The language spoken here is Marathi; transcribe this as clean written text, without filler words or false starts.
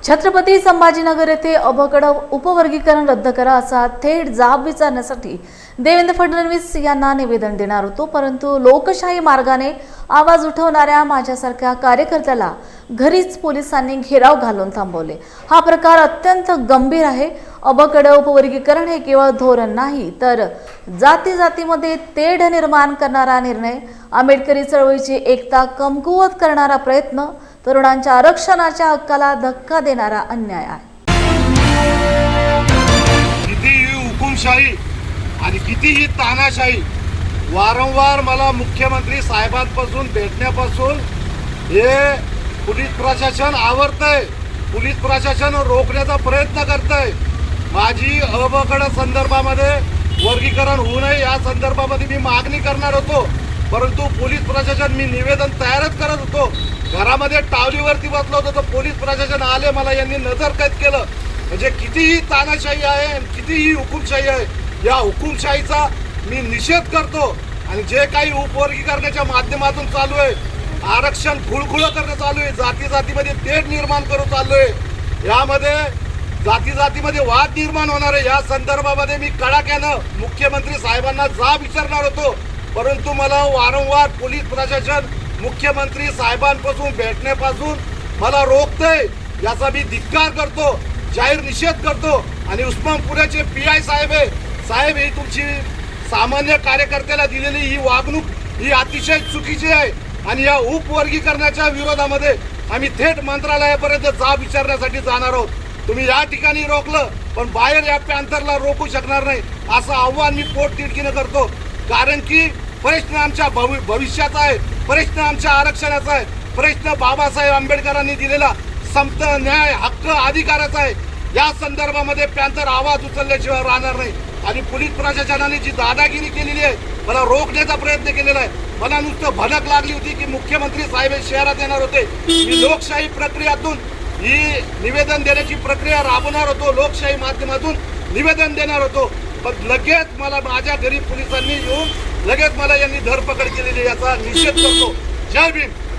छत्रपती संभाजीनगर येथे अबकड उपवर्गीकरण रद्द करा असा थेट जाब विचारण्यासाठी देवेंद्र फडणवीस यांना निवेदन देणार होतो, परंतु लोकशाही मार्गाने आवाज उठवणाऱ्या माझ्यासारख्या कार्यकर्त्याला घरीच पोलिसांनी घेराव घालून थांबवले। हा प्रकार अत्यंत गंभीर आहे। अबकड उपवर्गीकरण हे केवळ धोरण नाही तर जातीमध्ये तेढ निर्माण करणारा निर्णय, आंबेडकरी चळवळीची एकता कमकुवत करणारा प्रयत्न, तरुणांच्या आरक्षणाच्या हक्काला धक्का देणारा अन्याय आहे। कितीही हुकुमशाही आणि कितीही तानाशाही, वारंवार मला मुख्यमंत्री साहेबांपासून भेटण्यापासून हे पोलीस प्रशासन आवरतंय, पोलीस प्रशासन रोखण्याचा प्रयत्न करतंय। माझी अबकड संदर्भामध्ये वर्गीकरण होऊ नये या संदर्भामध्ये मी मागणी करणार होतो, परंतु पोलीस प्रशासन मी निवेदन तयारच करत होतो। घरामध्ये टावलीवरती बसलो होतो तर पोलीस प्रशासन आले, मला यांनी नजरकैद केलं। म्हणजे कितीही तानाशाही आहे आणि कितीही हुकुमशाही आहे, या हुकुमशाहीचा मी निषेध करतो। आणि जे काही उपवर्गीकरणाच्या माध्यमातून चालू आहे, आरक्षण खुळखुळं करणं चालू आहे, जातीमध्ये तेढ निर्माण करू चालू आहे, यामध्ये जातीमध्ये वाद निर्माण होणार आहे। या संदर्भामध्ये मी कडाक्यानं मुख्यमंत्री साहेबांना जाब विचारणार होतो, परंतु मला वारंवार पोलीस प्रशासन मुख्यमंत्री साहेबांपासून भेटण्यापासून मला रोखतंय। याचा मी धिक्कार करतो, जाहीर निषेध करतो। आणि उस्मानपुराचे PI साहेब ही तुमची सामान्य कार्यकर्त्याला दिलेली ही वागणूक ही अतिशय चुकीची आहे। आणि या उपवर्गीकरणाच्या विरोधामध्ये आम्ही थेट मंत्रालयापर्यंत जाब विचारण्यासाठी जाणार आहोत। तुम्ही या ठिकाणी रोखलं, पण बाहेर या पॅंथरला रोखू शकणार नाही असं आव्हान मी पोटतिडकीनं करतो। कारण की प्रश्न आमच्या भविष्याचा आहे, प्रश्न आमच्या आरक्षणाचा आहे, प्रश्न बाबासाहेब आंबेडकरांनी दिलेला समता, न्याय, हक्क, अधिकाराचा आहे। या संदर्भामध्ये पॅंथर आवाज उचलल्याशिवाय राहणार नाही। आणि पोलीस प्रशासनाने जी दादागिरी केलेली आहे, मला रोखण्याचा प्रयत्न केलेला आहे। मला नुसतं भनक लागली होती की मुख्यमंत्री साहेब शहरात येणार होते, मी लोकशाही प्रक्रियातून ही निवेदन देण्याची प्रक्रिया राबवणार होतो, लोकशाही माध्यमातून निवेदन देणार होतो, पण लगेच मला माझ्या घरी पोलिसांनी येऊन लगेच मला यांनी धरपकड केलेली, याचा निषेध करतो। जय भीम।